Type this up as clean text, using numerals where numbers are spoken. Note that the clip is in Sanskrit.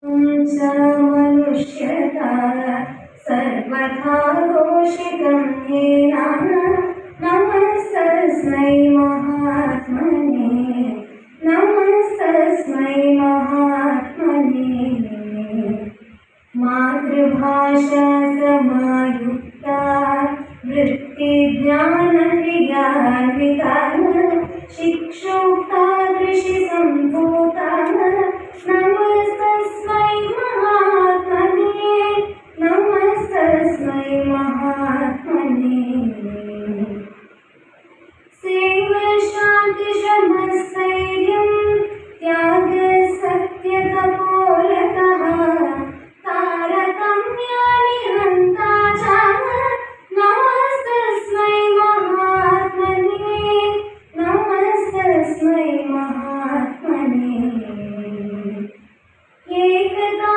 च मनुष्यता सर्वथा घोषितं येन नमस्तस्मै महात्मने नमस्तस्मै महात्मने मातृभाषा समायुक्ता वृत्तिज्ञानक्रियान्विता शिक्षोक्ता ऋषिसम्भूता नमस्तस्मै महात्मने नमस्तस्मै महात्मने सेवशान्तिशमस्थैर्यं त्यागसत्यतपोरतः तारतम्यानिहन्ता च नमस्तस्मै महात्मने नमस्तस्मै महात्मने एकता